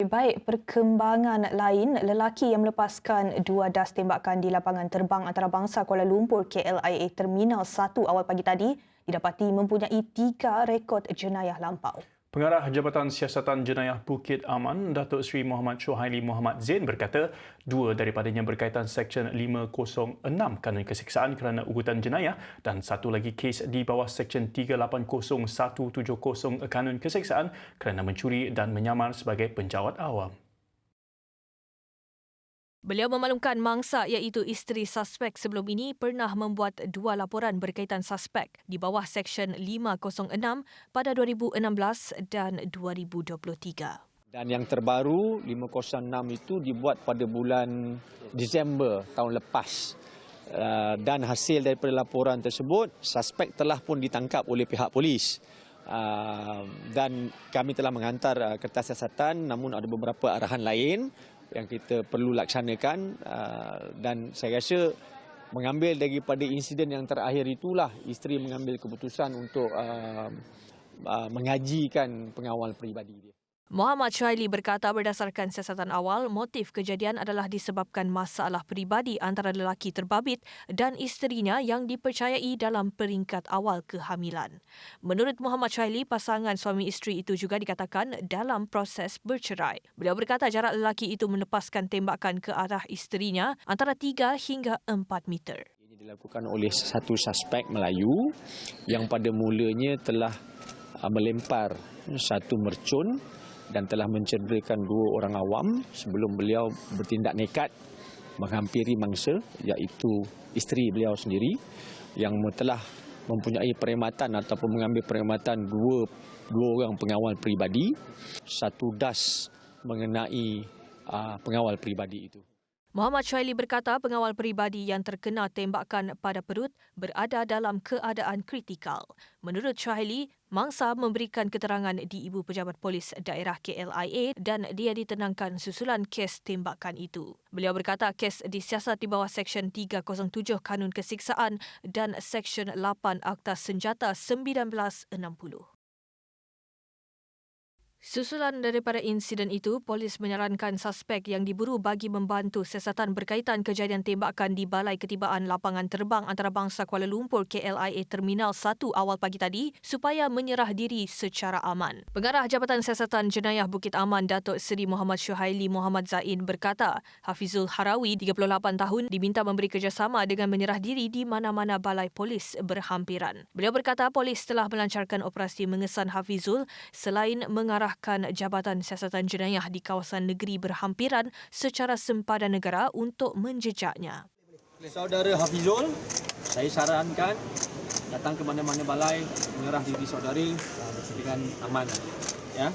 Baik, perkembangan lain, lelaki yang melepaskan 2 das tembakan di lapangan terbang antarabangsa Kuala Lumpur KLIA Terminal 1 awal pagi tadi didapati mempunyai 3 rekod jenayah lampau. Pengarah Jabatan Siasatan Jenayah Bukit Aman, Datuk Seri Muhammad Shuhaili Muhammad Zain berkata 2 daripadanya berkaitan Seksyen 506 Kanun Keseksaan kerana ugutan jenayah dan 1 lagi kes di bawah Seksyen 380170 Kanun Keseksaan kerana mencuri dan menyamar sebagai penjawat awam. Beliau memaklumkan mangsa iaitu isteri suspek sebelum ini pernah membuat 2 laporan berkaitan suspek di bawah Seksyen 506 pada 2016 dan 2023. Dan yang terbaru 506 itu dibuat pada bulan Disember tahun lepas. Dan hasil daripada laporan tersebut, suspek telah pun ditangkap oleh pihak polis. Dan kami telah menghantar kertas siasatan, namun ada beberapa arahan lain yang kita perlu laksanakan, dan saya rasa mengambil daripada insiden yang terakhir itulah isteri mengambil keputusan untuk mengajikan pengawal peribadi dia. Muhammad Shuhaili berkata berdasarkan siasatan awal, motif kejadian adalah disebabkan masalah peribadi antara lelaki terbabit dan isterinya yang dipercayai dalam peringkat awal kehamilan. Menurut Muhammad Shuhaili, pasangan suami isteri itu juga dikatakan dalam proses bercerai. Beliau berkata jarak lelaki itu melepaskan tembakan ke arah isterinya antara 3 hingga 4 meter. Ini dilakukan oleh satu suspek Melayu yang pada mulanya telah melempar satu mercun dan telah mencederakan 2 orang awam sebelum beliau bertindak nekat menghampiri mangsa iaitu isteri beliau sendiri yang telah mempunyai perkhidmatan ataupun mengambil perkhidmatan dua orang pengawal peribadi, 1 das mengenai pengawal peribadi itu. Muhammad Shuhaili berkata pengawal peribadi yang terkena tembakan pada perut berada dalam keadaan kritikal. Menurut Shuhaili, mangsa memberikan keterangan di Ibu Pejabat Polis Daerah KLIA dan dia ditenangkan susulan kes tembakan itu. Beliau berkata kes disiasat di bawah Seksyen 307 Kanun Keseksaan dan Seksyen 8 Akta Senjata 1960. Susulan daripada insiden itu, polis menyarankan suspek yang diburu bagi membantu siasatan berkaitan kejadian tembakan di Balai Ketibaan Lapangan Terbang Antarabangsa Kuala Lumpur KLIA Terminal 1 awal pagi tadi supaya menyerah diri secara aman. Pengarah Jabatan Siasatan Jenayah Bukit Aman, Datuk Seri Muhammad Shuhaili Muhammad Zain berkata, Hafizul Harawi, 38 tahun, diminta memberi kerjasama dengan menyerah diri di mana-mana balai polis berhampiran. Beliau berkata polis telah melancarkan operasi mengesan Hafizul selain mengarah Jabatan Siasatan Jenayah di kawasan negeri berhampiran secara sempadan negara untuk menjejaknya. Saudara Hafizul, saya sarankan datang ke mana-mana balai, menyerah diri saudara dengan aman. Ya.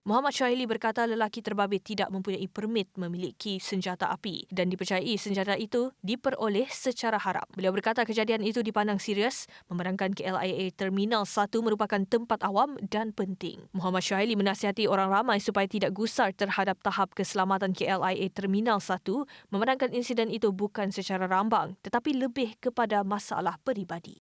Muhammad Shuhaili berkata lelaki terbabit tidak mempunyai permit memiliki senjata api dan dipercayai senjata itu diperoleh secara haram. Beliau berkata kejadian itu dipandang serius, memandangkan KLIA Terminal 1 merupakan tempat awam dan penting. Muhammad Shuhaili menasihati orang ramai supaya tidak gusar terhadap tahap keselamatan KLIA Terminal 1, memandangkan insiden itu bukan secara rambang tetapi lebih kepada masalah peribadi.